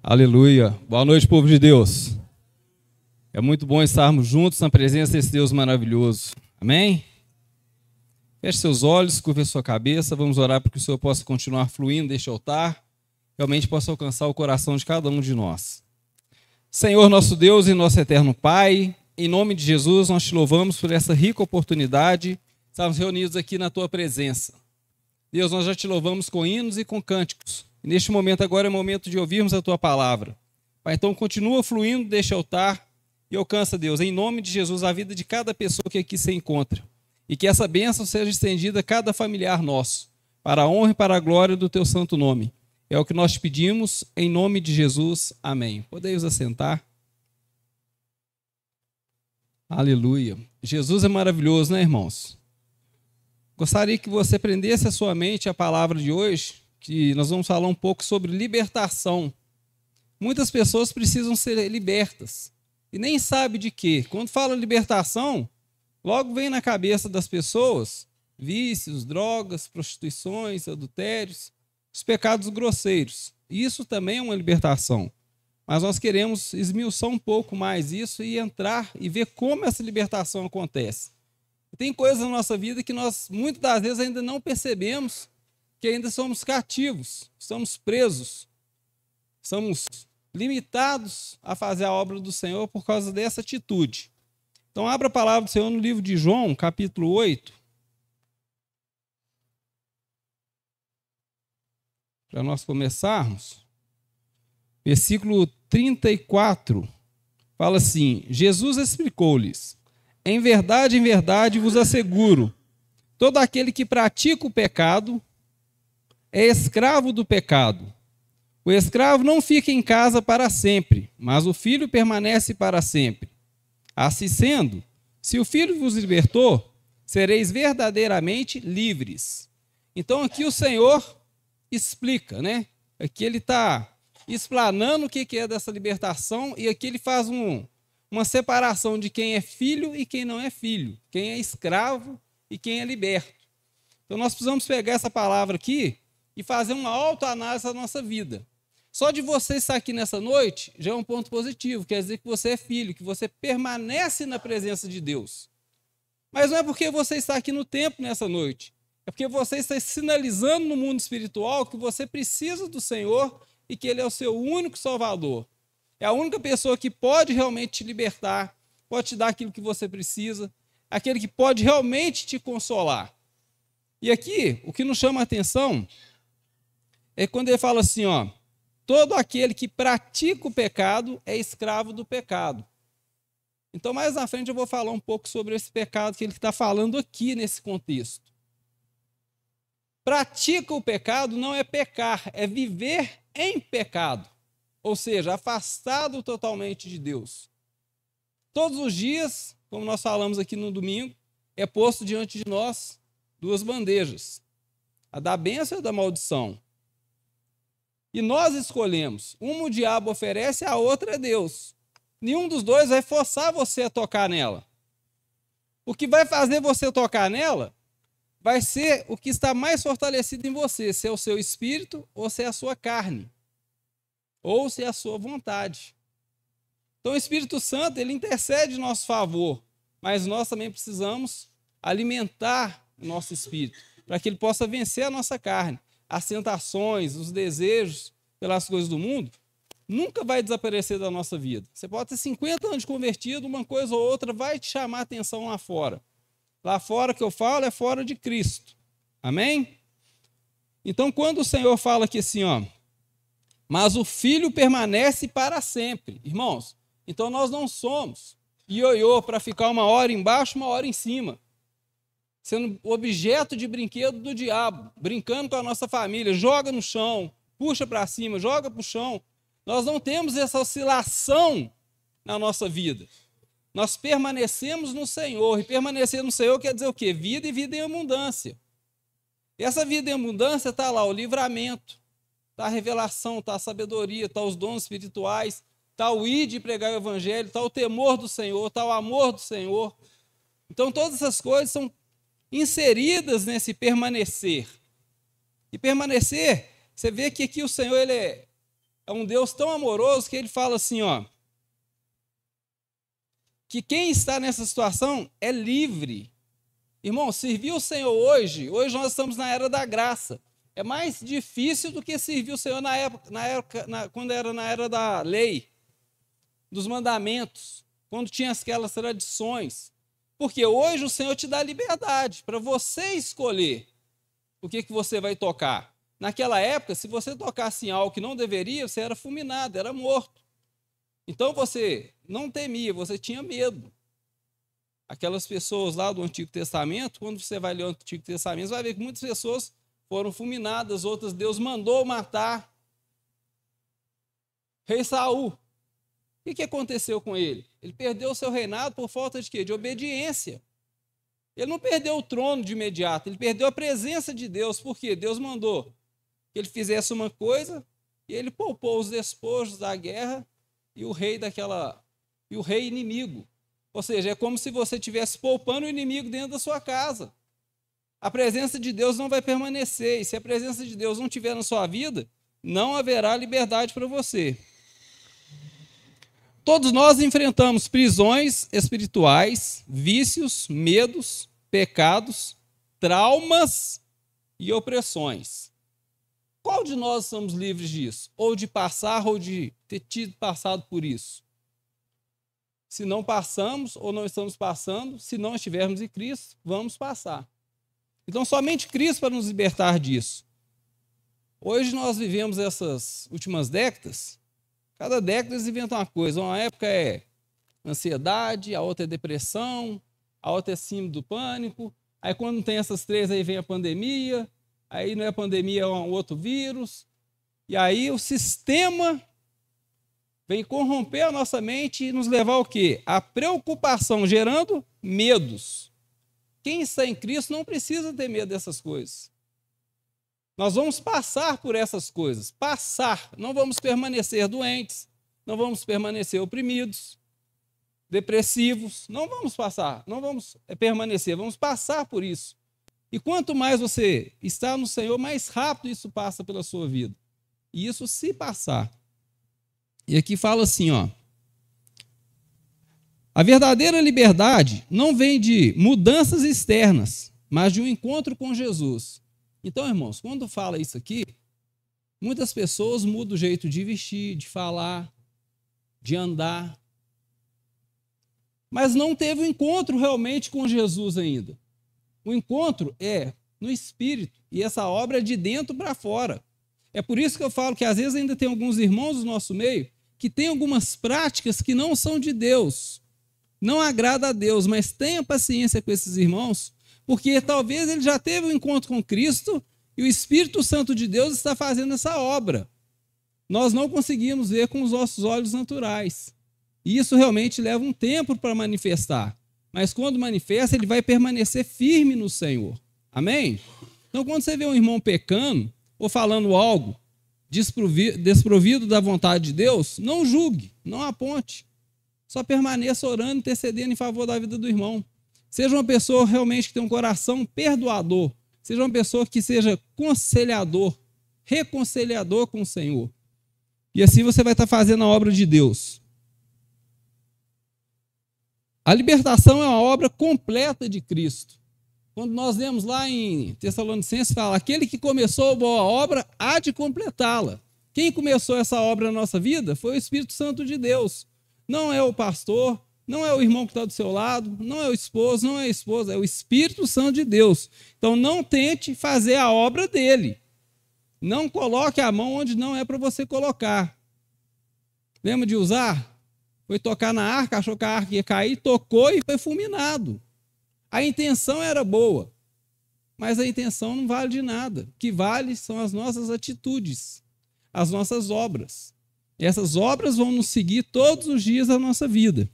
Aleluia. Boa noite, povo de Deus. É muito bom estarmos juntos na presença desse Deus maravilhoso. Amém? Feche seus olhos, curva sua cabeça. Vamos orar para que o Senhor possa continuar fluindo deste altar, realmente possa alcançar o coração de cada um de nós. Senhor, nosso Deus e nosso eterno Pai, em nome de Jesus, nós te louvamos por essa rica oportunidade. Estamos reunidos aqui na tua presença. Deus, nós já te louvamos com hinos e com cânticos. E neste momento agora é o momento de ouvirmos a tua palavra. Pai, então continua fluindo deste altar e alcança, Deus, em nome de Jesus, a vida de cada pessoa que aqui se encontra. E que essa bênção seja estendida a cada familiar nosso, para a honra e para a glória do teu santo nome. É o que nós te pedimos, em nome de Jesus. Amém. Podeis assentar. Aleluia. Jesus é maravilhoso, né, irmãos? Gostaria que você prendesse a sua mente à palavra de hoje, que nós vamos falar um pouco sobre libertação. Muitas pessoas precisam ser libertas e nem sabem de quê. Quando fala libertação, logo vem na cabeça das pessoas vícios, drogas, prostituições, adultérios, os pecados grosseiros. Isso também é uma libertação. Mas nós queremos esmiuçar um pouco mais isso e entrar e ver como essa libertação acontece. Tem coisas na nossa vida que nós, muitas das vezes, ainda não percebemos, que ainda somos cativos, estamos presos, estamos limitados a fazer a obra do Senhor por causa dessa atitude. Então, abra a palavra do Senhor no livro de João, capítulo 8. Para nós começarmos, versículo 34, fala assim: Jesus explicou-lhes: em verdade vos asseguro, todo aquele que pratica o pecado é escravo do pecado. O escravo não fica em casa para sempre, mas o filho permanece para sempre. Assim sendo, se o filho vos libertou, sereis verdadeiramente livres. Então aqui o Senhor explica, né? Aqui ele está explanando o que é dessa libertação e aqui ele faz uma separação de quem é filho e quem não é filho, quem é escravo e quem é liberto. Então nós precisamos pegar essa palavra aqui e fazer uma autoanálise da nossa vida. Só de você estar aqui nessa noite já é um ponto positivo, quer dizer que você é filho, que você permanece na presença de Deus. Mas não é porque você está aqui no templo nessa noite, é porque você está sinalizando no mundo espiritual que você precisa do Senhor e que Ele é o seu único Salvador. É a única pessoa que pode realmente te libertar, pode te dar aquilo que você precisa, aquele que pode realmente te consolar. E aqui, o que nos chama a atenção é quando ele fala assim, ó, todo aquele que pratica o pecado é escravo do pecado. Então, mais na frente eu vou falar um pouco sobre esse pecado que ele está falando aqui nesse contexto. Pratica o pecado não é pecar, é viver em pecado. Ou seja, afastado totalmente de Deus. Todos os dias, como nós falamos aqui no domingo, é posto diante de nós duas bandejas, a da bênção e a da maldição. E nós escolhemos, uma o diabo oferece, a outra é Deus. Nenhum dos dois vai forçar você a tocar nela. O que vai fazer você tocar nela vai ser o que está mais fortalecido em você, se é o seu espírito ou se é a sua carne, ou se é a sua vontade. Então o Espírito Santo, ele intercede em nosso favor, mas nós também precisamos alimentar o nosso espírito, para que ele possa vencer a nossa carne. As tentações, os desejos pelas coisas do mundo, nunca vai desaparecer da nossa vida. Você pode ter 50 anos de convertido, uma coisa ou outra vai te chamar a atenção lá fora. Lá fora que eu falo é fora de Cristo. Amém? Então quando o Senhor fala aqui assim, ó, mas o filho permanece para sempre. Irmãos, então nós não somos ioiô para ficar uma hora embaixo, uma hora em cima, sendo objeto de brinquedo do diabo, brincando com a nossa família, joga no chão, puxa para cima, joga para o chão. Nós não temos essa oscilação na nossa vida. Nós permanecemos no Senhor, e permanecer no Senhor quer dizer o quê? Vida e vida em abundância. E essa vida em abundância está lá, o livramento, está a revelação, está a sabedoria, está os dons espirituais, está o ir de pregar o evangelho, está o temor do Senhor, está o amor do Senhor. Então todas essas coisas são inseridas nesse permanecer. E permanecer, você vê que aqui o Senhor, ele é é um Deus tão amoroso que ele fala assim, ó, que quem está nessa situação é livre. Irmão, servir o Senhor hoje nós estamos na era da graça. É mais difícil do que servir o Senhor quando era na era da lei, dos mandamentos, quando tinha aquelas tradições. Porque hoje o Senhor te dá liberdade para você escolher o que você vai tocar. Naquela época, se você tocasse em algo que não deveria, você era fulminado, era morto. Então você não temia, você tinha medo. Aquelas pessoas lá do Antigo Testamento, quando você vai ler o Antigo Testamento, você vai ver que muitas pessoas foram fulminadas, outras Deus mandou matar. Rei Saul, o que aconteceu com ele? Ele perdeu o seu reinado por falta de quê? De obediência. Ele não perdeu o trono de imediato, ele perdeu a presença de Deus, porque Deus mandou que ele fizesse uma coisa e ele poupou os despojos da guerra e o rei inimigo. Ou seja, é como se você estivesse poupando o inimigo dentro da sua casa. A presença de Deus não vai permanecer, e se a presença de Deus não estiver na sua vida, não haverá liberdade para você. Todos nós enfrentamos prisões espirituais, vícios, medos, pecados, traumas e opressões. Qual de nós somos livres disso? Ou de passar, ou de ter tido passado por isso? Se não passamos, ou não estamos passando, se não estivermos em Cristo, vamos passar. Então, somente Cristo para nos libertar disso. Hoje nós vivemos essas últimas décadas, cada década eles inventam uma coisa. Uma época é ansiedade, a outra é depressão, a outra é síndrome do pânico. Aí quando tem essas três, aí vem a pandemia. Aí não é pandemia, é um outro vírus. E aí o sistema vem corromper a nossa mente e nos levar ao quê? A preocupação, gerando medos. Quem está em Cristo não precisa ter medo dessas coisas. Nós vamos passar por essas coisas. Passar. Não vamos permanecer doentes. Não vamos permanecer oprimidos, depressivos. Não vamos passar. Não vamos permanecer. Vamos passar por isso. E quanto mais você está no Senhor, mais rápido isso passa pela sua vida. E isso se passar. E aqui fala assim, ó. A verdadeira liberdade não vem de mudanças externas, mas de um encontro com Jesus. Então, irmãos, quando fala isso aqui, muitas pessoas mudam o jeito de vestir, de falar, de andar, mas não teve um encontro realmente com Jesus ainda. O encontro é no Espírito, e essa obra é de dentro para fora. É por isso que eu falo que às vezes ainda tem alguns irmãos do nosso meio que têm algumas práticas que não são de Deus. Não agrada a Deus, mas tenha paciência com esses irmãos, porque talvez ele já teve um encontro com Cristo e o Espírito Santo de Deus está fazendo essa obra. Nós não conseguimos ver com os nossos olhos naturais. E isso realmente leva um tempo para manifestar. Mas quando manifesta, ele vai permanecer firme no Senhor. Amém? Então, quando você vê um irmão pecando ou falando algo desprovido da vontade de Deus, não julgue, não aponte. Só permaneça orando, intercedendo em favor da vida do irmão. Seja uma pessoa realmente que tem um coração perdoador. Seja uma pessoa que seja conciliador, reconciliador com o Senhor. E assim você vai estar fazendo a obra de Deus. A libertação é uma obra completa de Cristo. Quando nós vemos lá em Tessalonicenses, fala, aquele que começou a boa obra há de completá-la. Quem começou essa obra na nossa vida foi o Espírito Santo de Deus. Não é o pastor, não é o irmão que está do seu lado, não é o esposo, não é a esposa, é o Espírito Santo de Deus. Então não tente fazer a obra dele. Não coloque a mão onde não é para você colocar. Lembra de usar? Foi tocar na arca, achou que a arca ia cair, tocou e foi fulminado. A intenção era boa, mas a intenção não vale de nada. O que vale são as nossas atitudes, as nossas obras. E essas obras vão nos seguir todos os dias da nossa vida.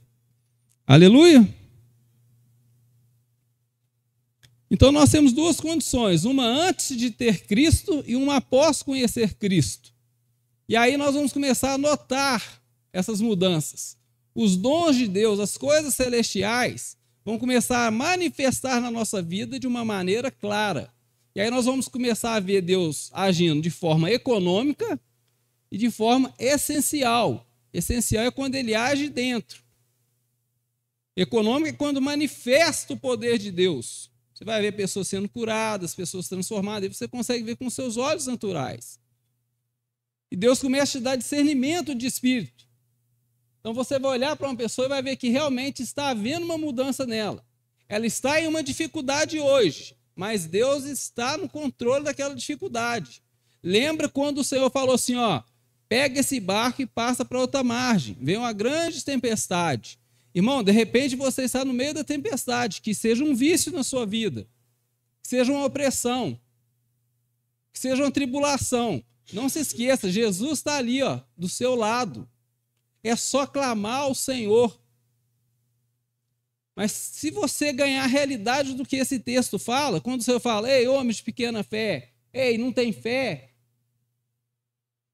Aleluia? Então nós temos duas condições, uma antes de ter Cristo e uma após conhecer Cristo. E aí nós vamos começar a notar essas mudanças. Os dons de Deus, as coisas celestiais, vão começar a manifestar na nossa vida de uma maneira clara. E aí nós vamos começar a ver Deus agindo de forma econômica, e de forma essencial. Essencial é quando ele age dentro. Econômico é quando manifesta o poder de Deus. Você vai ver pessoas sendo curadas, pessoas transformadas, e você consegue ver com seus olhos naturais. E Deus começa a te dar discernimento de espírito. Então você vai olhar para uma pessoa e vai ver que realmente está havendo uma mudança nela. Ela está em uma dificuldade hoje, mas Deus está no controle daquela dificuldade. Lembra quando o Senhor falou assim, ó, pega esse barco e passa para outra margem. Vem uma grande tempestade. Irmão, de repente você está no meio da tempestade, que seja um vício na sua vida, que seja uma opressão, que seja uma tribulação. Não se esqueça, Jesus está ali, ó, do seu lado. É só clamar ao Senhor. Mas se você ganhar a realidade do que esse texto fala, quando o Senhor fala, ei, homens de pequena fé, ei, não tem fé,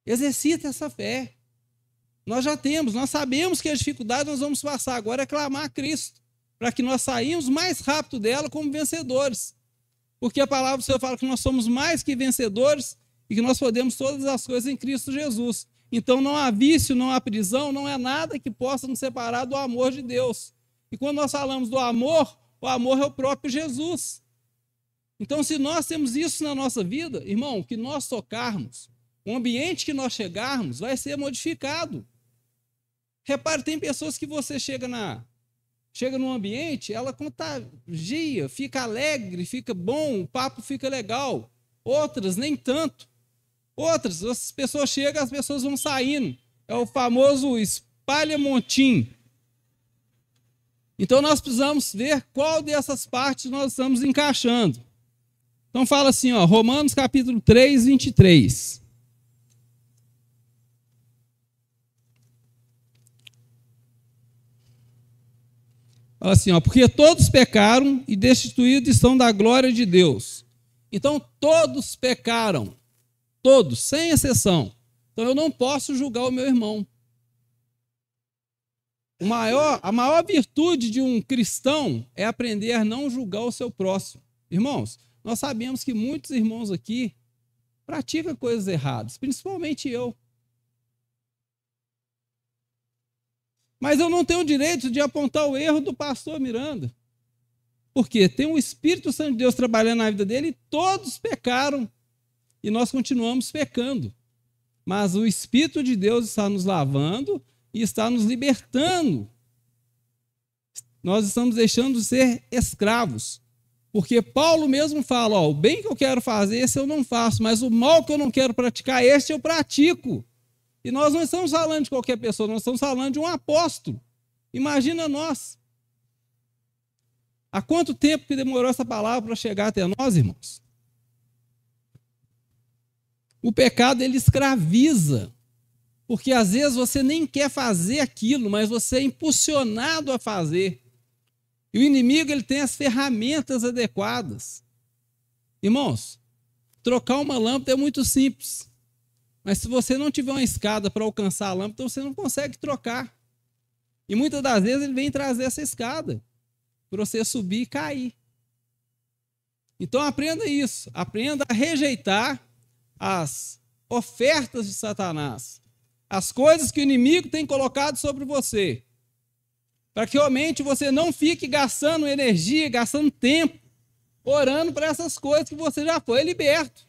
exercita essa fé. Nós já temos, nós sabemos que a dificuldade nós vamos passar, agora é clamar a Cristo, para que nós saímos mais rápido dela como vencedores. Porque a palavra do Senhor fala que nós somos mais que vencedores e que nós podemos todas as coisas em Cristo Jesus. Então não há vício, não há prisão, não é nada que possa nos separar do amor de Deus. E quando nós falamos do amor, o amor é o próprio Jesus. Então se nós temos isso na nossa vida, irmão, que nós tocarmos, o ambiente que nós chegarmos vai ser modificado. Repare, tem pessoas que você chega num ambiente, ela contagia, fica alegre, fica bom, o papo fica legal. Outras, nem tanto. Outras, as pessoas chegam, as pessoas vão saindo. É o famoso espalha-montim. Então nós precisamos ver qual dessas partes nós estamos encaixando. Então fala assim, ó, Romanos capítulo 3, 23. Fala assim, ó, porque todos pecaram e destituídos estão da glória de Deus. Então todos pecaram. Todos, sem exceção. Então eu não posso julgar o meu irmão. A maior virtude de um cristão é aprender a não julgar o seu próximo. Irmãos, nós sabemos que muitos irmãos aqui praticam coisas erradas, principalmente eu. Mas eu não tenho o direito de apontar o erro do pastor Miranda. Porque tem o Espírito Santo de Deus trabalhando na vida dele e todos pecaram. E nós continuamos pecando. Mas o Espírito de Deus está nos lavando e está nos libertando. Nós estamos deixando de ser escravos. Porque Paulo mesmo fala, ó, o bem que eu quero fazer, esse eu não faço, mas o mal que eu não quero praticar, esse eu pratico. E nós não estamos falando de qualquer pessoa, nós estamos falando de um apóstolo. Imagina nós. Há quanto tempo que demorou essa palavra para chegar até nós, irmãos? O pecado, ele escraviza, porque às vezes você nem quer fazer aquilo, mas você é impulsionado a fazer. E o inimigo, ele tem as ferramentas adequadas. Irmãos, trocar uma lâmpada é muito simples, mas se você não tiver uma escada para alcançar a lâmpada, você não consegue trocar. E muitas das vezes ele vem trazer essa escada para você subir e cair. Então aprenda isso, aprenda a rejeitar as ofertas de Satanás, as coisas que o inimigo tem colocado sobre você, para que realmente você não fique gastando energia, gastando tempo, orando para essas coisas que você já foi liberto.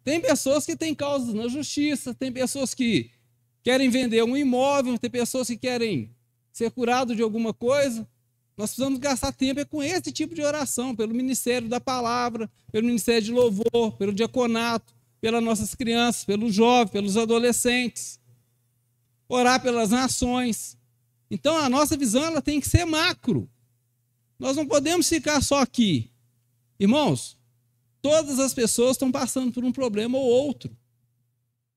Tem pessoas que têm causas na justiça, tem pessoas que querem vender um imóvel, tem pessoas que querem ser curado de alguma coisa. Nós precisamos gastar tempo com esse tipo de oração, pelo ministério da palavra, pelo ministério de louvor, pelo diaconato, pelas nossas crianças, pelos jovens, pelos adolescentes. Orar pelas nações. Então a nossa visão ela tem que ser macro. Nós não podemos ficar só aqui. Irmãos, todas as pessoas estão passando por um problema ou outro.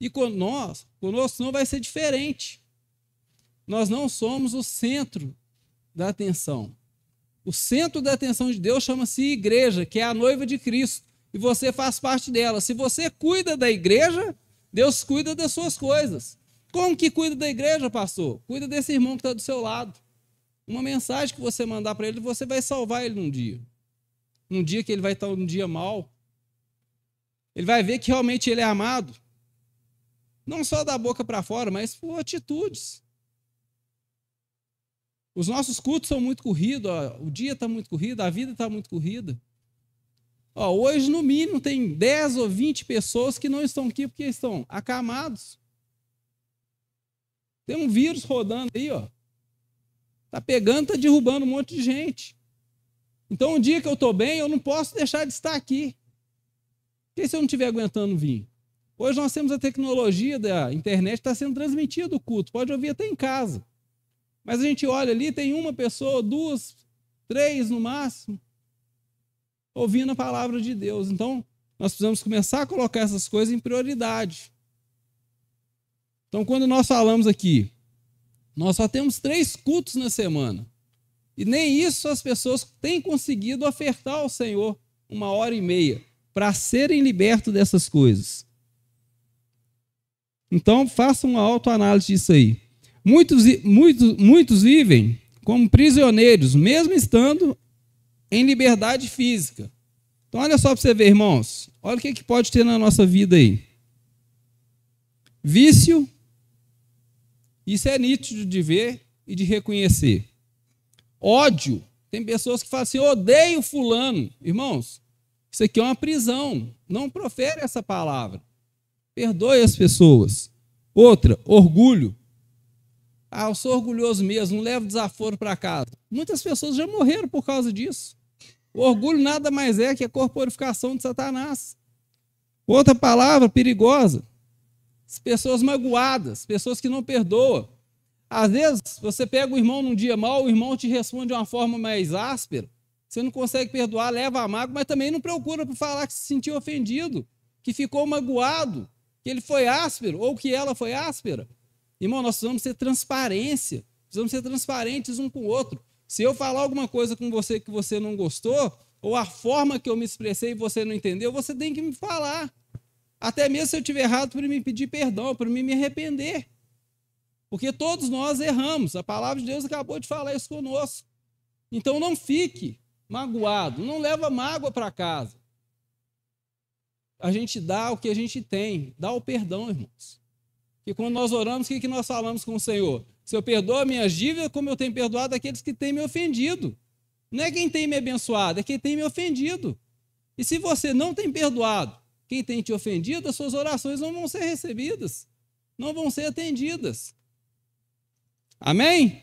E conosco não vai ser diferente. Nós não somos o centro da atenção. O centro da atenção de Deus chama-se igreja, que é a noiva de Cristo, e você faz parte dela. Se você cuida da igreja, Deus cuida das suas coisas. Como que cuida da igreja, pastor? Cuida desse irmão que está do seu lado. Uma mensagem que você mandar para ele, você vai salvar ele num dia. Num dia que ele vai estar um dia mal. Ele vai ver que realmente ele é amado. Não só da boca para fora, mas por atitudes. Os nossos cultos são muito corridos, o dia está muito corrido, a vida está muito corrida. Hoje, no mínimo, tem 10 ou 20 pessoas que não estão aqui porque estão acamados. Tem um vírus rodando aí, Está pegando, está derrubando um monte de gente. Então, um dia que eu estou bem, eu não posso deixar de estar aqui. E se eu não estiver aguentando vir? Hoje nós temos a tecnologia da internet, está sendo transmitido o culto, pode ouvir até em casa. Mas a gente olha ali, tem uma pessoa, 2, 3 no máximo, ouvindo a palavra de Deus. Então, nós precisamos começar a colocar essas coisas em prioridade. Então, quando nós falamos aqui, nós só temos 3 cultos na semana. E nem isso as pessoas têm conseguido ofertar ao Senhor 1h30 para serem libertos dessas coisas. Então, façam uma autoanálise disso aí. Muitos vivem como prisioneiros, mesmo estando em liberdade física. Então, olha só para você ver, irmãos. Olha o que pode ter na nossa vida aí. Vício. Isso é nítido de ver e de reconhecer. Ódio. Tem pessoas que falam assim, odeio fulano. Irmãos, isso aqui é uma prisão. Não profere essa palavra. Perdoe as pessoas. Outra, orgulho. Eu sou orgulhoso mesmo, não levo desaforo para casa. Muitas pessoas já morreram por causa disso. O orgulho nada mais é que a corporificação de Satanás. Outra palavra perigosa. As pessoas magoadas, pessoas que não perdoam. Às vezes, você pega o irmão num dia mau, o irmão te responde de uma forma mais áspera. Você não consegue perdoar, leva a mágoa, mas também não procura por falar que se sentiu ofendido, que ficou magoado, que ele foi áspero ou que ela foi áspera. Irmão, nós precisamos ter transparência, precisamos ser transparentes um com o outro. Se eu falar alguma coisa com você que você não gostou, ou a forma que eu me expressei e você não entendeu, você tem que me falar. Até mesmo se eu estiver errado, para me pedir perdão, para me arrepender. Porque todos nós erramos. A palavra de Deus acabou de falar isso conosco. Então não fique magoado, não leva mágoa para casa. A gente dá o que a gente tem, dá o perdão, irmãos. Porque quando nós oramos, o que nós falamos com o Senhor? Se eu perdoo minhas dívidas, como eu tenho perdoado aqueles que têm me ofendido. Não é quem tem me abençoado, é quem tem me ofendido. E se você não tem perdoado quem tem te ofendido, as suas orações não vão ser recebidas, não vão ser atendidas. Amém?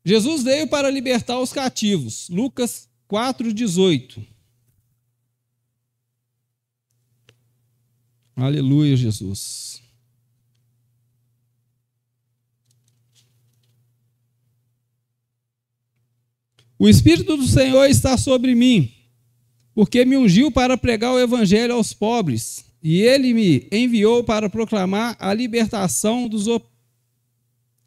Jesus veio para libertar os cativos. Lucas 4,18. Aleluia, Jesus. O Espírito do Senhor está sobre mim, porque me ungiu para pregar o evangelho aos pobres, e ele me enviou para proclamar a libertação dos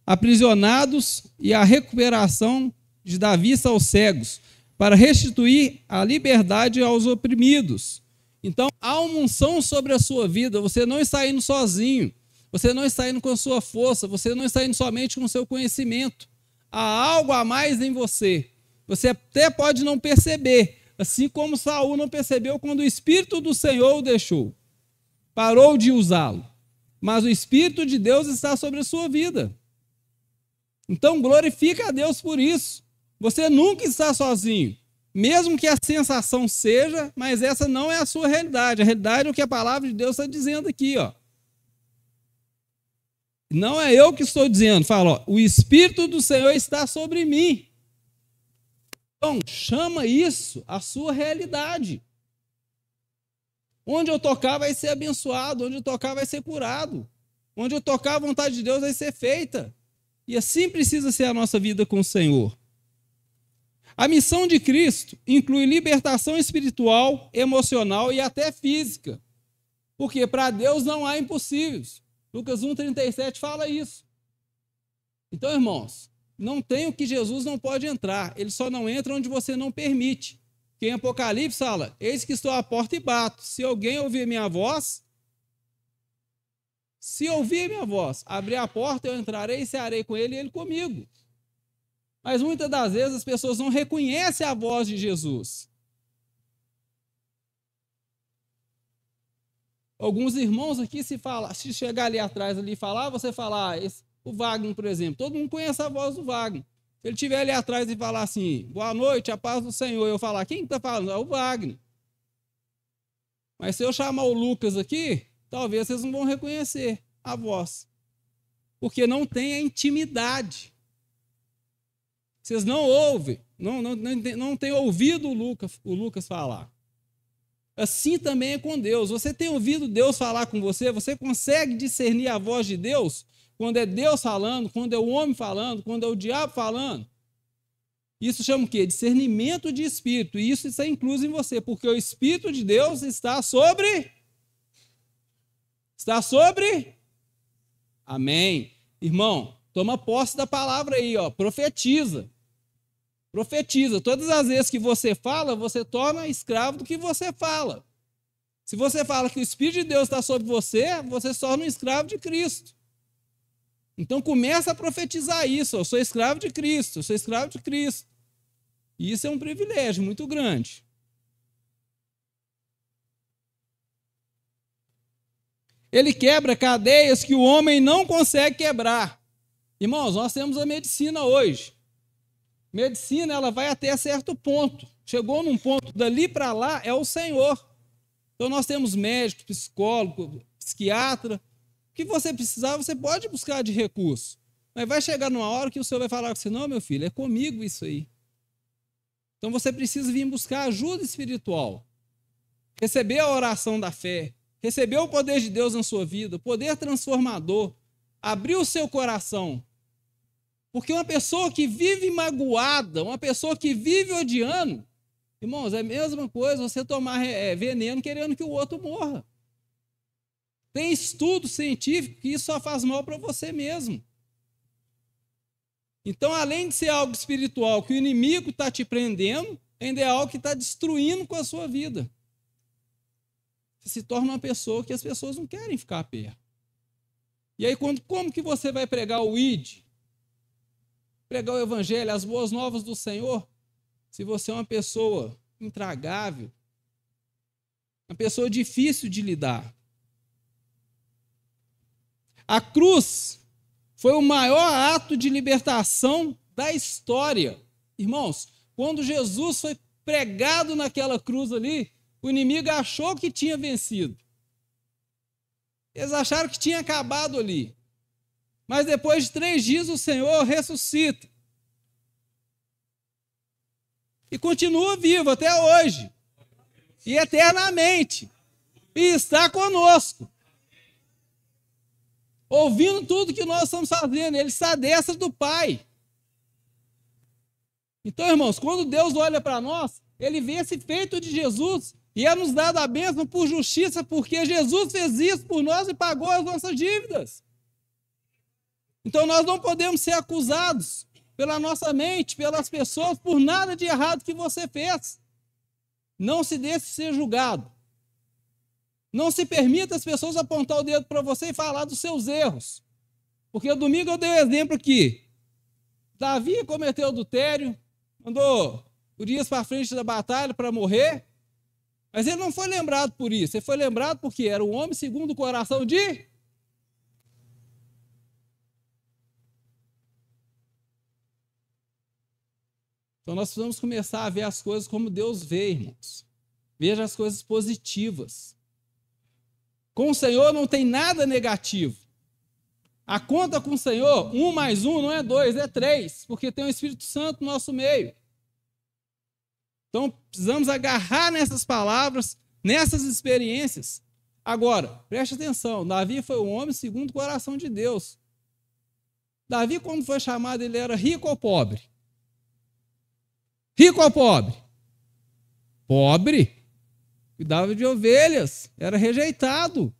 aprisionados e a recuperação de dar vista aos cegos, para restituir a liberdade aos oprimidos. Então, há uma unção sobre a sua vida, você não está indo sozinho, você não está indo com a sua força, você não está indo somente com o seu conhecimento. Há algo a mais em você. Você até pode não perceber, assim como Saul não percebeu quando o Espírito do Senhor o deixou. Parou de usá-lo. Mas o Espírito de Deus está sobre a sua vida. Então glorifica a Deus por isso. Você nunca está sozinho. Mesmo que a sensação seja, mas essa não é a sua realidade. A realidade é o que a palavra de Deus está dizendo aqui. Não é eu que estou dizendo. Fala, o Espírito do Senhor está sobre mim. Então, chama isso a sua realidade. Onde eu tocar vai ser abençoado, onde eu tocar vai ser curado. Onde eu tocar a vontade de Deus vai ser feita. E assim precisa ser a nossa vida com o Senhor. A missão de Cristo inclui libertação espiritual, emocional e até física. Porque para Deus não há impossíveis. Lucas 1,37 fala isso. Então, irmãos, não tem o que Jesus não pode entrar. Ele só não entra onde você não permite. Porque em Apocalipse fala, eis que estou à porta e bato. Se alguém ouvir minha voz, abrir a porta, eu entrarei e cearei com ele e ele comigo. Mas muitas das vezes as pessoas não reconhecem a voz de Jesus. Alguns irmãos aqui, se chegar ali atrás ali e falar, você falar, o Wagner, por exemplo, todo mundo conhece a voz do Wagner. Se ele estiver ali atrás e falar assim, boa noite, a paz do Senhor, eu falar, quem está falando? É o Wagner. Mas se eu chamar o Lucas aqui, talvez vocês não vão reconhecer a voz. Porque não tem a intimidade. Vocês não ouvem, não têm ouvido o Lucas falar. Assim também é com Deus. Você tem ouvido Deus falar com você? Você consegue discernir a voz de Deus? Quando é Deus falando, quando é o homem falando, quando é o diabo falando? Isso chama o quê? Discernimento de espírito. E isso está incluso em você, porque o Espírito de Deus está sobre... Está sobre? Amém. Irmão, toma posse da palavra aí, ó. Profetiza. Profetiza. Todas as vezes que você fala, você torna escravo do que você fala. Se você fala que o Espírito de Deus está sobre você, você se torna um escravo de Cristo. Então começa a profetizar isso. Eu sou escravo de Cristo, eu sou escravo de Cristo. E isso é um privilégio muito grande. Ele quebra cadeias que o homem não consegue quebrar. Irmãos, nós temos a medicina hoje. Medicina, ela vai até certo ponto. Chegou num ponto, dali para lá é o Senhor. Então nós temos médico, psicólogo, psiquiatra. O que você precisar, você pode buscar de recurso. Mas vai chegar numa hora que o Senhor vai falar com você, não, meu filho, é comigo isso aí. Então você precisa vir buscar ajuda espiritual. Receber a oração da fé. Receber o poder de Deus na sua vida, o poder transformador. Abrir o seu coração. Porque uma pessoa que vive magoada, uma pessoa que vive odiando, irmãos, é a mesma coisa você tomar veneno querendo que o outro morra. Tem estudo científico que isso só faz mal para você mesmo. Então, além de ser algo espiritual que o inimigo está te prendendo, ainda é algo que está destruindo com a sua vida. Você se torna uma pessoa que as pessoas não querem ficar perto. E aí, como que você vai pregar o ID? Pregar o evangelho, as boas novas do Senhor, se você é uma pessoa intragável, uma pessoa difícil de lidar. A cruz foi o maior ato de libertação da história. Irmãos, quando Jesus foi pregado naquela cruz ali, o inimigo achou que tinha vencido. Eles acharam que tinha acabado ali. Mas depois de 3 dias o Senhor ressuscita. E continua vivo até hoje. E eternamente. E está conosco. Ouvindo tudo que nós estamos fazendo. Ele está à destra do Pai. Então, irmãos, quando Deus olha para nós, Ele vê esse feito de Jesus e é nos dado a bênção por justiça, porque Jesus fez isso por nós e pagou as nossas dívidas. Então nós não podemos ser acusados pela nossa mente, pelas pessoas, por nada de errado que você fez. Não se deixe ser julgado. Não se permita as pessoas apontar o dedo para você e falar dos seus erros. Porque domingo eu dei um exemplo aqui. Davi cometeu adultério, mandou Urias para frente da batalha para morrer, mas ele não foi lembrado por isso. Ele foi lembrado porque era um homem segundo o coração de... Então nós precisamos começar a ver as coisas como Deus vê, irmãos. Veja as coisas positivas. Com o Senhor não tem nada negativo. A conta com o Senhor, 1 mais 1 não é 2, é 3, porque tem o Espírito Santo no nosso meio. Então precisamos agarrar nessas palavras, nessas experiências. Agora, preste atenção, Davi foi um homem segundo o coração de Deus. Davi, quando foi chamado, ele era rico ou pobre? Rico ou pobre? Pobre. Cuidava de ovelhas. Era rejeitado.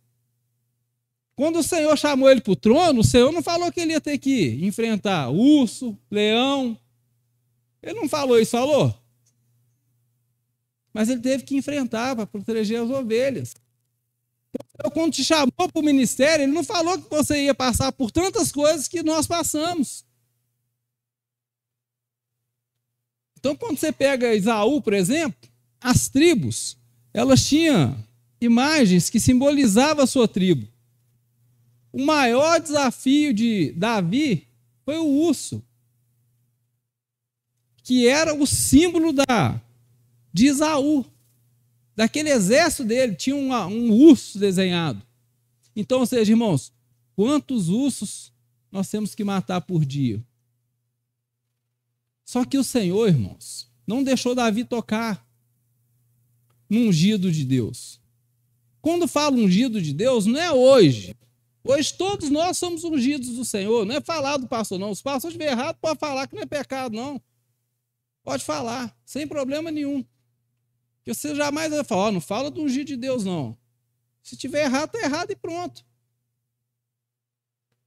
Quando o Senhor chamou ele para o trono, o Senhor não falou que ele ia ter que enfrentar urso, leão. Ele não falou isso, falou? Mas ele teve que enfrentar para proteger as ovelhas. Então, quando te chamou para o ministério, ele não falou que você ia passar por tantas coisas que nós passamos. Então, quando você pega Esaú, por exemplo, as tribos, elas tinham imagens que simbolizavam a sua tribo. O maior desafio de Davi foi o urso, que era o símbolo de Esaú. Daquele exército dele, tinha um urso desenhado. Então, ou seja, irmãos, quantos ursos nós temos que matar por dia? Só que o Senhor, irmãos, não deixou Davi tocar no ungido de Deus. Quando falo ungido de Deus, não é hoje. Hoje todos nós somos ungidos do Senhor. Não é falar do pastor, não. Se o pastor estiver errado, pode falar que não é pecado, não. Pode falar, sem problema nenhum. Porque você jamais vai falar, não fala do ungido de Deus, não. Se estiver errado, está errado e pronto.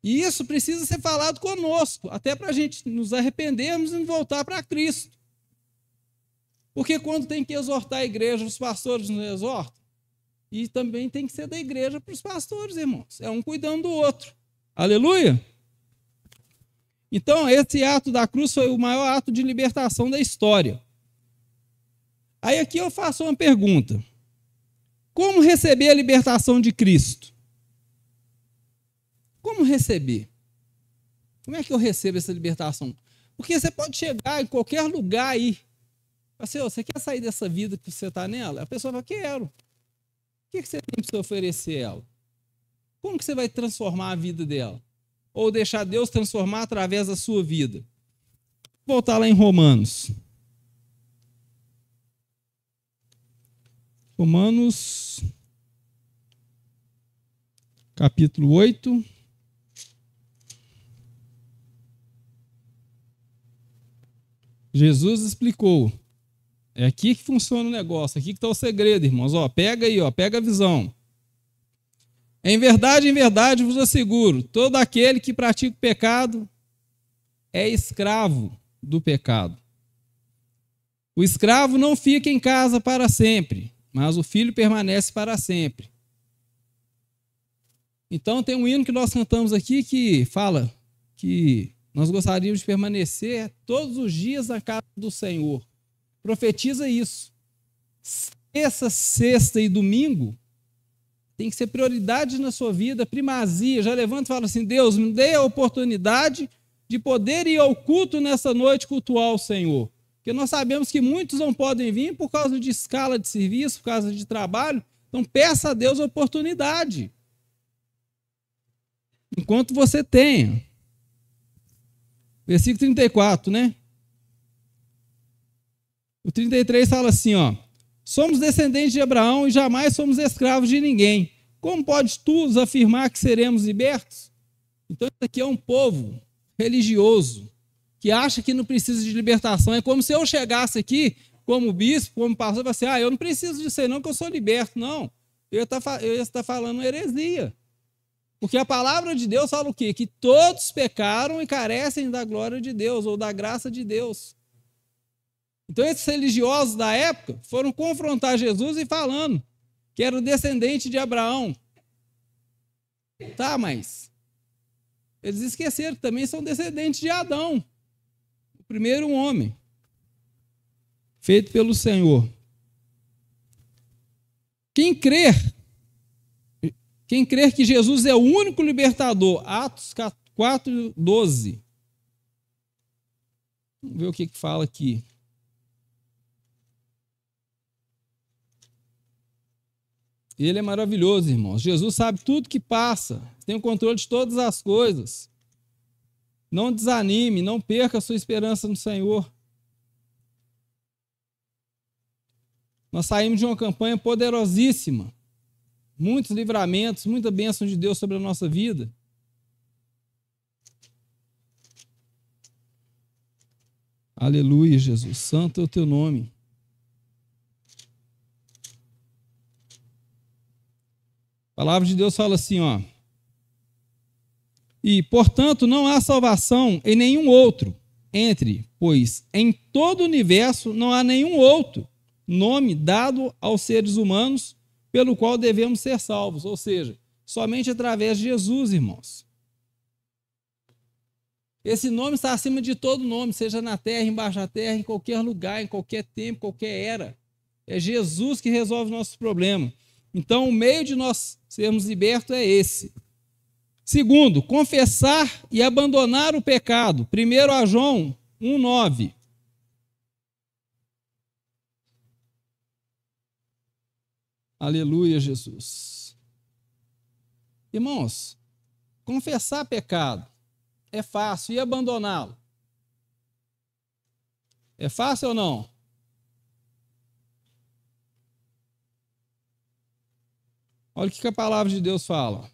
E isso precisa ser falado conosco, até para a gente nos arrependermos e voltar para Cristo. Porque quando tem que exortar a igreja, os pastores nos exortam. E também tem que ser da igreja para os pastores, irmãos. É um cuidando do outro. Aleluia? Então, esse ato da cruz foi o maior ato de libertação da história. Aí aqui eu faço uma pergunta. Como receber a libertação de Cristo? Como receber? Como é que eu recebo essa libertação? Porque você pode chegar em qualquer lugar aí. Assim, você quer sair dessa vida que você está nela? A pessoa fala, quero. O que você tem para oferecer a ela? Como que você vai transformar a vida dela? Ou deixar Deus transformar através da sua vida? Vou voltar lá em Romanos. Romanos, capítulo 8. Jesus explicou. É aqui que funciona o negócio, aqui que está o segredo, irmãos. Ó, pega aí, ó, pega a visão. Em verdade vos asseguro, todo aquele que pratica o pecado é escravo do pecado. O escravo não fica em casa para sempre, mas o filho permanece para sempre. Então tem um hino que nós cantamos aqui que fala que nós gostaríamos de permanecer todos os dias na casa do Senhor. Profetiza isso. Terça, sexta e domingo tem que ser prioridade na sua vida, primazia. Já levanta e fala assim, Deus, me dê a oportunidade de poder ir ao culto nessa noite, cultuar o Senhor. Porque nós sabemos que muitos não podem vir por causa de escala de serviço, por causa de trabalho. Então peça a Deus a oportunidade. Enquanto você tenha. Versículo 34, né? O 33 fala assim, ó. Somos descendentes de Abraão e jamais somos escravos de ninguém. Como podes tu afirmar que seremos libertos? Então, isso aqui é um povo religioso que acha que não precisa de libertação. É como se eu chegasse aqui, como bispo, como pastor, e falasse, eu não preciso disso aí não, que eu sou liberto. Não, eu ia estar falando heresia. Porque a palavra de Deus fala o quê? Que todos pecaram e carecem da glória de Deus, ou da graça de Deus. Então, esses religiosos da época foram confrontar Jesus e falando que era o descendente de Abraão. Tá, mas eles esqueceram que também são descendentes de Adão, o primeiro homem, feito pelo Senhor. Quem crer que Jesus é o único libertador, Atos 4:12. Vamos ver o que fala aqui. Ele é maravilhoso, irmãos. Jesus sabe tudo que passa, tem o controle de todas as coisas. Não desanime, não perca a sua esperança no Senhor. Nós saímos de uma campanha poderosíssima. Muitos livramentos, muita bênção de Deus sobre a nossa vida. Aleluia, Jesus. Santo é o teu nome. A palavra de Deus fala assim, ó. E, portanto, não há salvação em nenhum outro, pois em todo o universo não há nenhum outro nome dado aos seres humanos pelo qual devemos ser salvos. Ou seja, somente através de Jesus, irmãos. Esse nome está acima de todo nome, seja na terra, embaixo da terra, em qualquer lugar, em qualquer tempo, qualquer era. É Jesus que resolve nossos problemas. Então, o meio de nós sermos libertos é esse. Segundo, confessar e abandonar o pecado. 1 João 1,9. Aleluia, Jesus. Irmãos, confessar pecado é fácil, e abandoná-lo? É fácil ou não? Olha o que a palavra de Deus fala.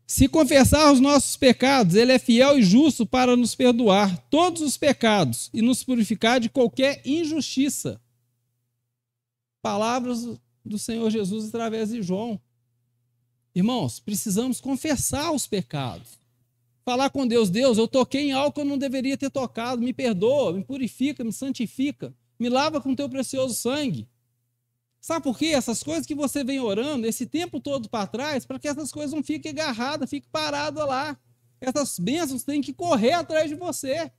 Se confessar os nossos pecados, ele é fiel e justo para nos perdoar todos os pecados e nos purificar de qualquer injustiça. Palavras do Senhor Jesus através de João. Irmãos, precisamos confessar os pecados. Falar com Deus: Deus, eu toquei em algo que eu não deveria ter tocado, me perdoa, me purifica, me santifica, me lava com teu precioso sangue. Sabe por quê? Essas coisas que você vem orando esse tempo todo para trás, para que essas coisas não fiquem agarradas, fiquem paradas lá. Essas bênçãos têm que correr atrás de você.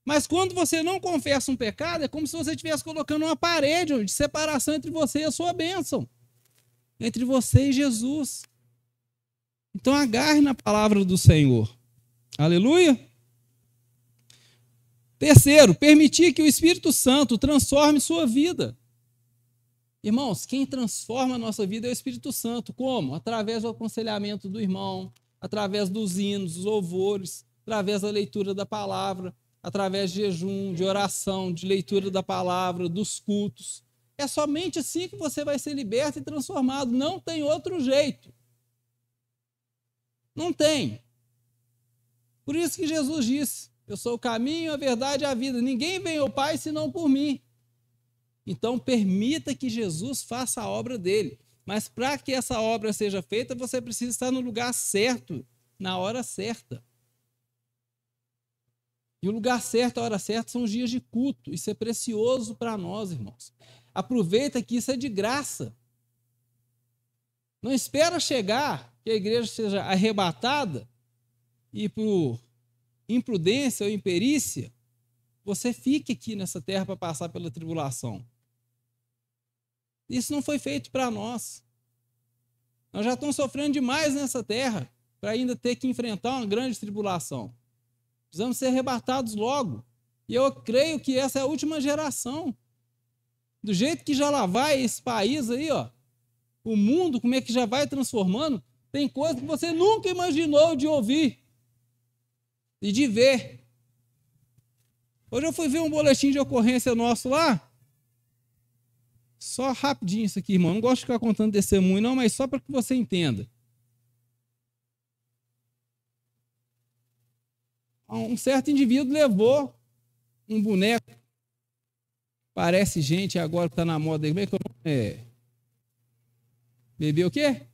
Mas quando você não confessa um pecado, é como se você estivesse colocando uma parede de separação entre você e a sua bênção. Entre você e Jesus. Então agarre na palavra do Senhor. Aleluia. Terceiro, permitir que o Espírito Santo transforme sua vida. Irmãos, quem transforma a nossa vida é o Espírito Santo. Como? Através do aconselhamento do irmão, através dos hinos, dos louvores, através da leitura da palavra, através de jejum, de oração, de leitura da palavra, dos cultos. É somente assim que você vai ser liberto e transformado. Não tem outro jeito. Não tem. Por isso que Jesus disse: eu sou o caminho, a verdade e a vida. Ninguém vem ao Pai senão por mim. Então, permita que Jesus faça a obra dele. Mas para que essa obra seja feita, você precisa estar no lugar certo, na hora certa. E o lugar certo, a hora certa, são os dias de culto. Isso é precioso para nós, irmãos. Aproveita que isso é de graça. Não espera chegar, que a igreja seja arrebatada e por imprudência ou imperícia, você fique aqui nessa terra para passar pela tribulação. Isso não foi feito para nós. Nós já estamos sofrendo demais nessa terra para ainda ter que enfrentar uma grande tribulação. Precisamos ser arrebatados logo. E eu creio que essa é a última geração. Do jeito que já lá vai esse país aí, ó, o mundo, como é que já vai transformando, tem coisas que você nunca imaginou de ouvir e de ver. Hoje eu fui ver um boletim de ocorrência nosso lá. Só rapidinho isso aqui, irmão. Não gosto de ficar contando testemunho, não, mas só para que você entenda. Um certo indivíduo levou um boneco. Parece gente agora que está na moda. Como é que é? Bebê o quê?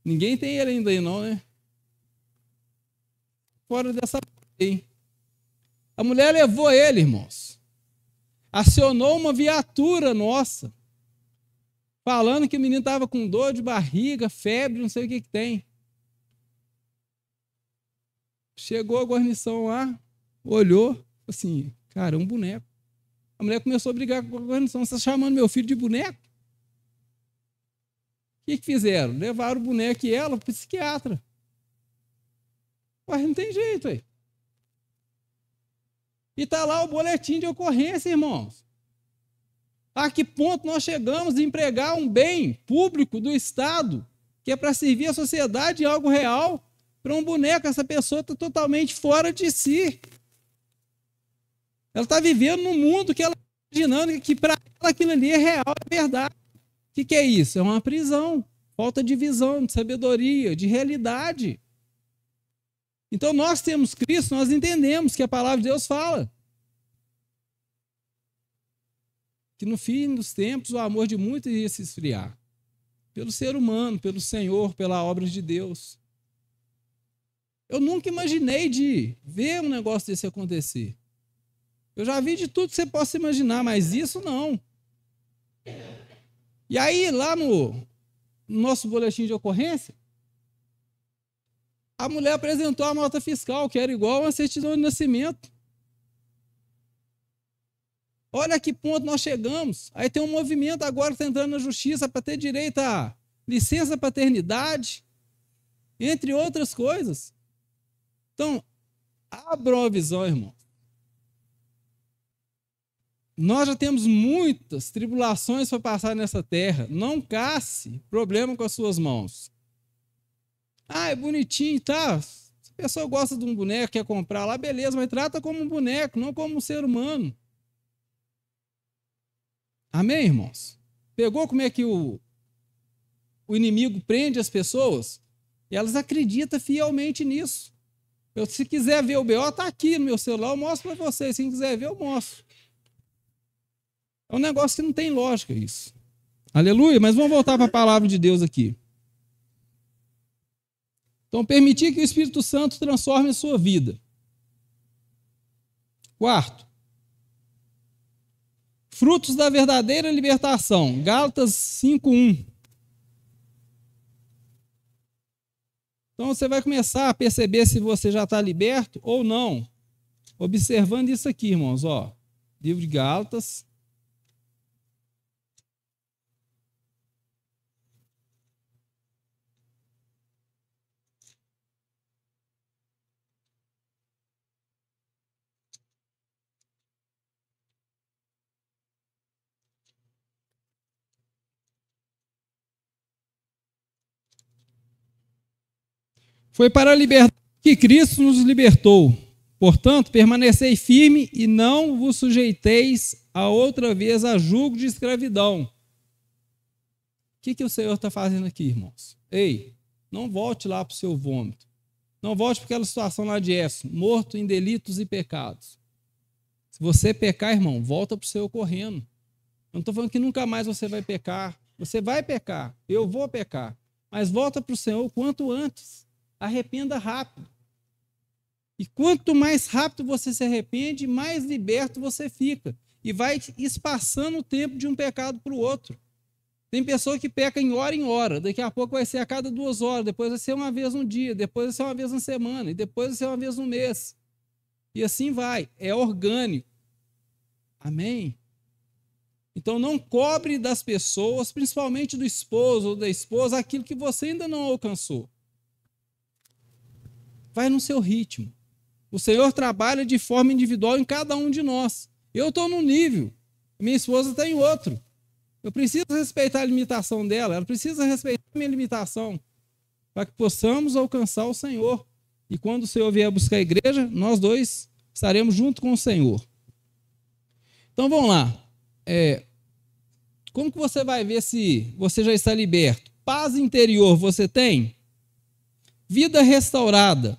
Ninguém tem ele ainda aí, não, né? Fora dessa aí. A mulher levou ele, irmãos. Acionou uma viatura nossa, falando que o menino estava com dor de barriga, febre, não sei o que tem. Chegou a guarnição lá, olhou, assim, cara, é um boneco. A mulher começou a brigar com a guarnição: você está chamando meu filho de boneco? O que fizeram? Levaram o boneco e ela para o psiquiatra. Mas não tem jeito aí. E está lá o boletim de ocorrência, irmãos. A que ponto nós chegamos de empregar um bem público do Estado, que é para servir a sociedade em algo real, para um boneco? Essa pessoa está totalmente fora de si. Ela está vivendo num mundo que ela está imaginando que para ela aquilo ali é real, é verdade. O que é isso? É uma prisão. Falta de visão, de sabedoria, de realidade. Então, nós temos Cristo, nós entendemos que a palavra de Deus fala que no fim dos tempos o amor de muitos iria se esfriar. Pelo ser humano, pelo Senhor, pela obra de Deus. Eu nunca imaginei de ver um negócio desse acontecer. Eu já vi de tudo que você possa imaginar, mas isso não. E aí, lá no nosso boletim de ocorrência, a mulher apresentou a nota fiscal, que era igual a uma certidão de nascimento. Olha a que ponto nós chegamos. Aí tem um movimento agora que está entrando na justiça para ter direito a licença paternidade, entre outras coisas. Então, abram a visão, irmão. Nós já temos muitas tribulações para passar nessa terra. Não casse problema com as suas mãos. Ah, é bonitinho, tá? Se a pessoa gosta de um boneco, quer comprar lá, beleza, mas trata como um boneco, não como um ser humano. Amém, irmãos? Pegou como é que o inimigo prende as pessoas? E elas acreditam fielmente nisso. Se quiser ver o BO, está aqui no meu celular, eu mostro para vocês. Se quiser ver, eu mostro. É um negócio que não tem lógica isso. Aleluia, mas vamos voltar para a palavra de Deus aqui. Então, permitir que o Espírito Santo transforme a sua vida. Quarto, frutos da verdadeira libertação. Gálatas 5:1. Então, você vai começar a perceber se você já está liberto ou não. Observando isso aqui, irmãos. Ó, livro de Gálatas. Foi para a liberdade que Cristo nos libertou. Portanto, permanecei firme e não vos sujeiteis a outra vez a julgo de escravidão. O que o Senhor está fazendo aqui, irmãos? Ei, não volte lá para o seu vômito. Não volte para aquela situação lá de Éfeso, morto em delitos e pecados. Se você pecar, irmão, volta para o Senhor correndo. Eu não estou falando que nunca mais você vai pecar. Você vai pecar, eu vou pecar. Mas volta para o Senhor o quanto antes. Arrependa rápido. E quanto mais rápido você se arrepende, mais liberto você fica. E vai espaçando o tempo de um pecado para o outro. Tem pessoa que peca em hora. Daqui a pouco vai ser a cada 2 horas. Depois vai ser uma vez no dia. Depois vai ser uma vez na semana. E depois vai ser uma vez no mês. E assim vai. É orgânico. Amém? Então não cobre das pessoas, principalmente do esposo ou da esposa, aquilo que você ainda não alcançou. Vai no seu ritmo. O Senhor trabalha de forma individual em cada um de nós. Eu estou num nível, minha esposa está em outro. Eu preciso respeitar a limitação dela, ela precisa respeitar a minha limitação, para que possamos alcançar o Senhor. E quando o Senhor vier buscar a igreja, nós dois estaremos junto com o Senhor. Então vamos lá. Como que você vai ver se você já está liberto? Paz interior você tem? Vida restaurada.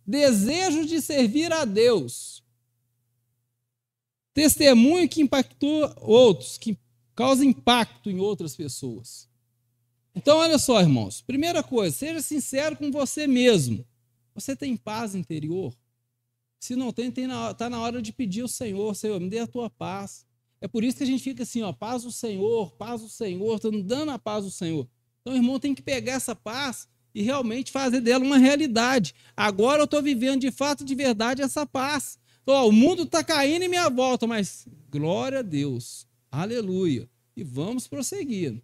Desejo de servir a Deus. Testemunho que impactou outros, que causa impacto em outras pessoas. Então, olha só, irmãos. Primeira coisa, seja sincero com você mesmo. Você tem paz interior? Se não tem, está na hora de pedir ao Senhor. Senhor, me dê a tua paz. É por isso que a gente fica assim, ó, paz do Senhor, estou dando a paz do Senhor. Então, o irmão tem que pegar essa paz e realmente fazer dela uma realidade. Agora eu estou vivendo de fato, de verdade, essa paz. Então, ó, o mundo está caindo em minha volta, mas glória a Deus, aleluia. E vamos prosseguir.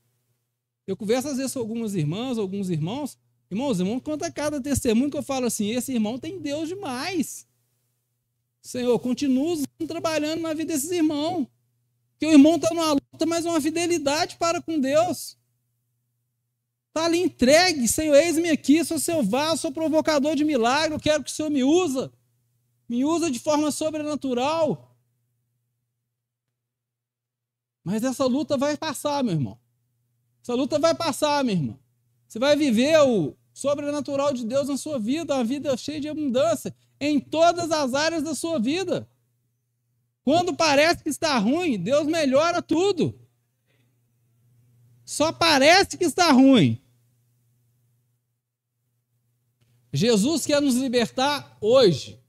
Eu converso às vezes com algumas irmãs, alguns irmãos. Irmãos, conta cada testemunho que eu falo assim, esse irmão tem Deus demais. Senhor, continua trabalhando na vida desses irmãos. Porque o irmão está numa luta, mas uma fidelidade para com Deus. Está ali entregue, Senhor, eis-me aqui, sou seu vaso, sou provocador de milagre, eu quero que o Senhor me usa de forma sobrenatural. Mas essa luta vai passar, meu irmão. Essa luta vai passar, minha irmã. Você vai viver o sobrenatural de Deus na sua vida, uma vida cheia de abundância, em todas as áreas da sua vida. Quando parece que está ruim, Deus melhora tudo. Só parece que está ruim. Jesus quer nos libertar hoje.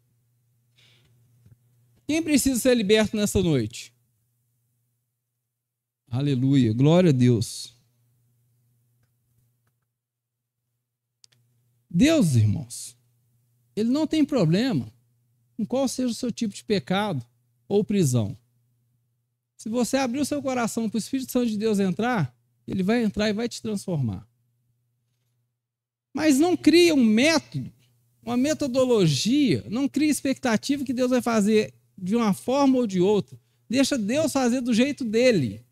Quem precisa ser liberto nessa noite? Aleluia, glória a Deus. Deus, irmãos, Ele não tem problema com qual seja o seu tipo de pecado ou prisão. Se você abrir o seu coração para o Espírito Santo de Deus entrar, ele vai entrar e vai te transformar. Mas não cria um método, uma metodologia, não cria expectativa que Deus vai fazer de uma forma ou de outra. Deixa Deus fazer do jeito dele.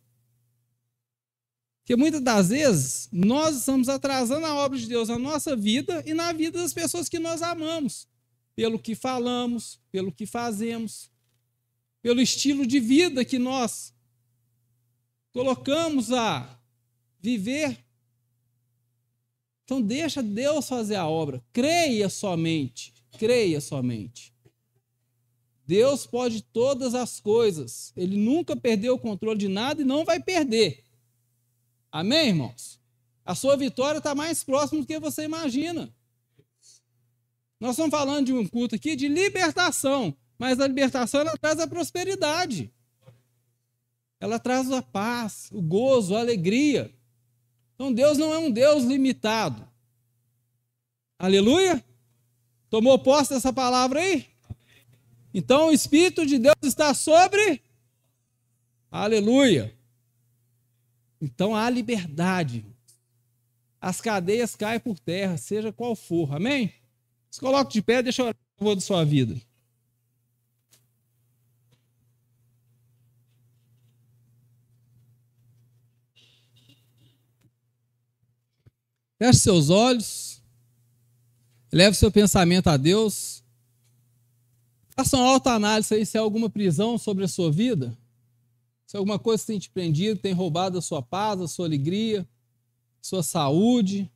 Porque muitas das vezes nós estamos atrasando a obra de Deus na nossa vida e na vida das pessoas que nós amamos. Pelo que falamos, pelo que fazemos, pelo estilo de vida que nós colocamos a viver. Então deixa Deus fazer a obra. Creia somente. Creia somente. Deus pode todas as coisas. Ele nunca perdeu o controle de nada e não vai perder. Amém, irmãos? A sua vitória está mais próxima do que você imagina. Nós estamos falando de um culto aqui de libertação, mas a libertação ela traz a prosperidade. Ela traz a paz, o gozo, a alegria. Então Deus não é um Deus limitado. Aleluia? Tomou posse dessa palavra aí? Então o Espírito de Deus está sobre? Aleluia. Então há liberdade. As cadeias caem por terra, seja qual for. Amém? Se coloque de pé, deixa eu orar a favor da sua vida. Feche seus olhos. Leve seu pensamento a Deus. Faça uma autoanálise aí se há alguma prisão sobre a sua vida. Se alguma coisa tem te prendido, tem roubado a sua paz, a sua alegria, sua saúde,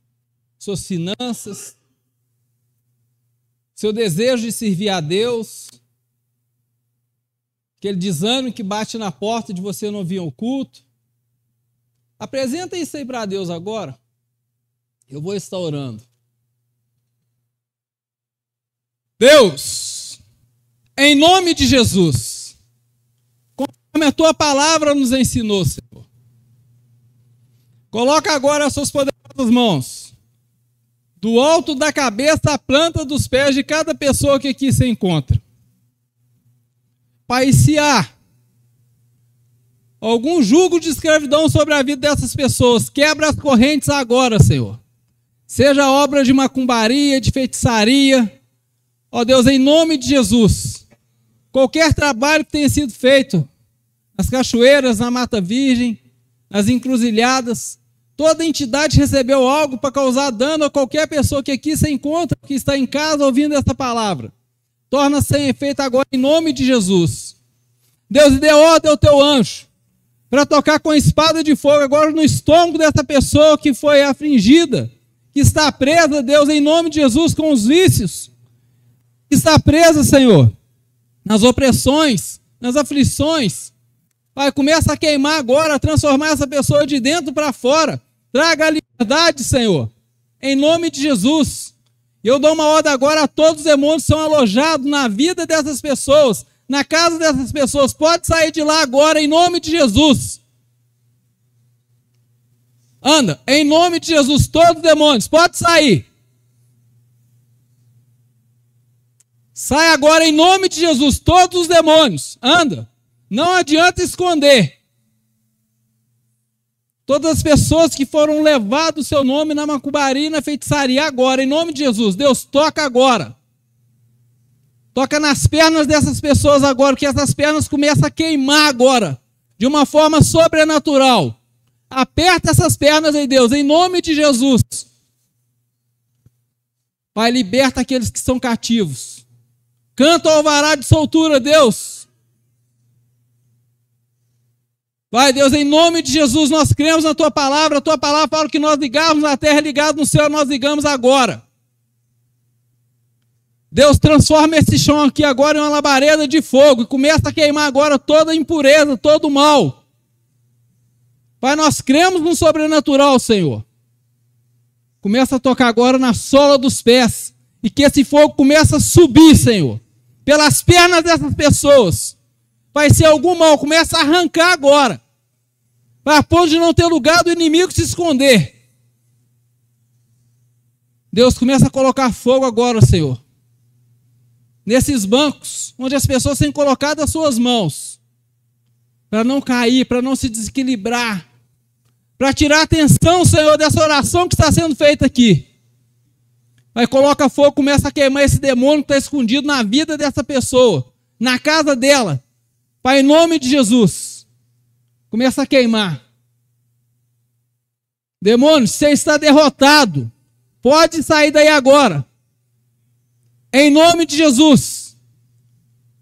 suas finanças, seu desejo de servir a Deus, aquele desânimo que bate na porta de você não vir ao culto. Apresenta isso aí para Deus agora. Eu vou estar orando. Deus, em nome de Jesus, conforme a tua palavra nos ensinou, Senhor, coloca agora as suas poderosas mãos, do alto da cabeça à planta dos pés de cada pessoa que aqui se encontra. Pai, se há algum jugo de escravidão sobre a vida dessas pessoas, quebra as correntes agora, Senhor. Seja obra de macumbaria, de feitiçaria, ó Deus, em nome de Jesus. Qualquer trabalho que tenha sido feito nas cachoeiras, na Mata Virgem, nas encruzilhadas, toda entidade recebeu algo para causar dano a qualquer pessoa que aqui se encontra, que está em casa ouvindo essa palavra. Torna sem efeito agora em nome de Jesus. Deus, dê ordem ao teu anjo para tocar com a espada de fogo agora no estômago dessa pessoa que foi afligida, que está presa, Deus, em nome de Jesus, com os vícios, que está presa, Senhor, nas opressões, nas aflições. Pai, começa a queimar agora, a transformar essa pessoa de dentro para fora. Traga a liberdade, Senhor, em nome de Jesus. Eu dou uma ordem agora a todos os demônios que são alojados na vida dessas pessoas, na casa dessas pessoas. Pode sair de lá agora, em nome de Jesus. Anda, em nome de Jesus, todos os demônios, pode sair. Sai agora em nome de Jesus, todos os demônios. Anda, não adianta esconder. Todas as pessoas que foram levadas o seu nome na macumbaria e na feitiçaria agora, em nome de Jesus, Deus, toca agora. Toca nas pernas dessas pessoas agora, que essas pernas começam a queimar agora, de uma forma sobrenatural. Aperta essas pernas aí, Deus, em nome de Jesus. Pai, liberta aqueles que estão cativos. Canta o alvará de soltura, Deus. Pai, Deus, em nome de Jesus, nós cremos na tua palavra. A tua palavra fala que nós ligamos na terra, ligado no céu, nós ligamos agora. Deus, transforma esse chão aqui agora em uma labareda de fogo e começa a queimar agora toda a impureza, todo o mal. Pai, nós cremos no sobrenatural, Senhor. Começa a tocar agora na sola dos pés. E que esse fogo comece a subir, Senhor, pelas pernas dessas pessoas. Vai ser algum mal, começa a arrancar agora. Para ponto de não ter lugar do inimigo se esconder. Deus, começa a colocar fogo agora, Senhor. Nesses bancos, onde as pessoas têm colocado as suas mãos. para não cair, para não se desequilibrar, para tirar a atenção, Senhor, dessa oração que está sendo feita aqui. Aí coloca fogo, começa a queimar esse demônio que está escondido na vida dessa pessoa, na casa dela. Pai, em nome de Jesus, começa a queimar. Demônio, você está derrotado. Pode sair daí agora. Em nome de Jesus.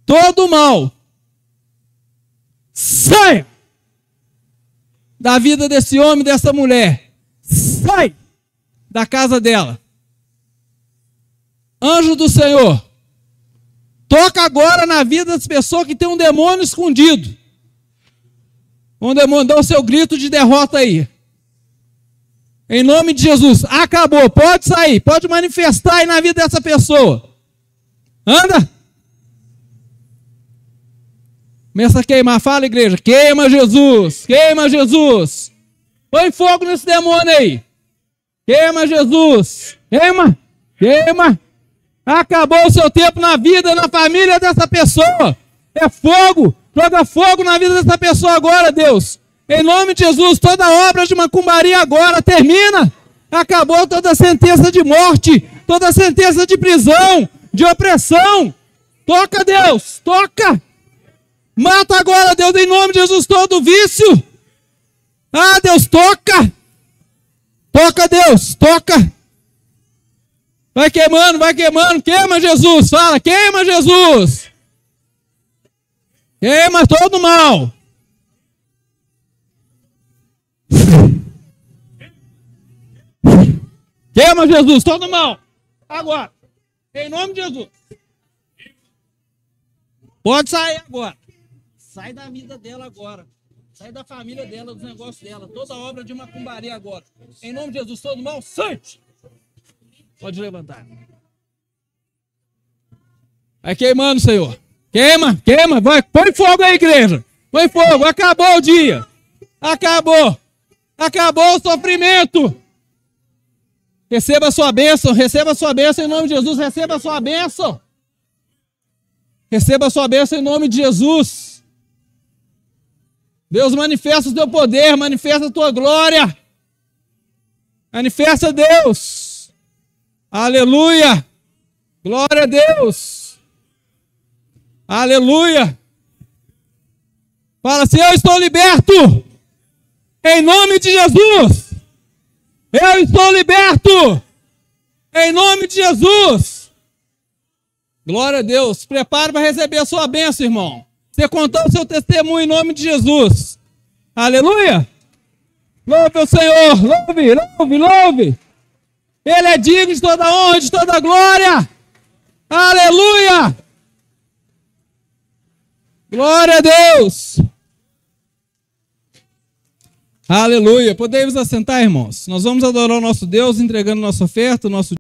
Todo mal. Saia da vida desse homem, dessa mulher. Sai da casa dela. Anjo do Senhor, toca agora na vida das pessoas que tem um demônio escondido. Um demônio, dá o seu grito de derrota aí. Em nome de Jesus, acabou, pode sair, pode manifestar aí na vida dessa pessoa. Anda. Começa a queimar, fala igreja, queima Jesus, queima Jesus. Põe fogo nesse demônio aí. Queima Jesus, queima, queima. Acabou o seu tempo na vida, na família dessa pessoa. É fogo. Joga fogo na vida dessa pessoa agora, Deus. Em nome de Jesus, toda obra de macumbaria agora termina. Acabou toda sentença de morte, toda sentença de prisão, de opressão. Toca, Deus, toca. Mata agora, Deus, em nome de Jesus, todo vício. Ah, Deus, toca. Toca, Deus, toca. Vai queimando, queima Jesus, fala, queima Jesus. Queima todo mal. Queima Jesus, todo mal. Agora, em nome de Jesus. Pode sair agora. Sai da vida dela agora. Sai da família dela, dos negócios dela. Toda obra de macumbaria agora. Em nome de Jesus, todo mal, sai. Pode levantar. Vai queimando, Senhor. Queima, queima. Vai, põe fogo aí, igreja. Põe fogo. Acabou o dia. Acabou. Acabou o sofrimento. Receba a sua bênção. Receba a sua bênção em nome de Jesus. Receba a sua bênção. Receba a sua bênção em nome de Jesus. Deus, manifesta o teu poder. Manifesta a tua glória. Manifesta, Deus. Aleluia! Glória a Deus! Aleluia! Fala assim, eu estou liberto! Em nome de Jesus! Eu estou liberto! Em nome de Jesus! Glória a Deus! Prepare para receber a sua bênção, irmão. Você contou o seu testemunho em nome de Jesus. Aleluia! Louve o Senhor! Louve, louve, louve! Ele é digno de toda honra, de toda glória. Aleluia! Glória a Deus! Aleluia! Podemos assentar, irmãos? Nós vamos adorar o nosso Deus, entregando nossa oferta, o nosso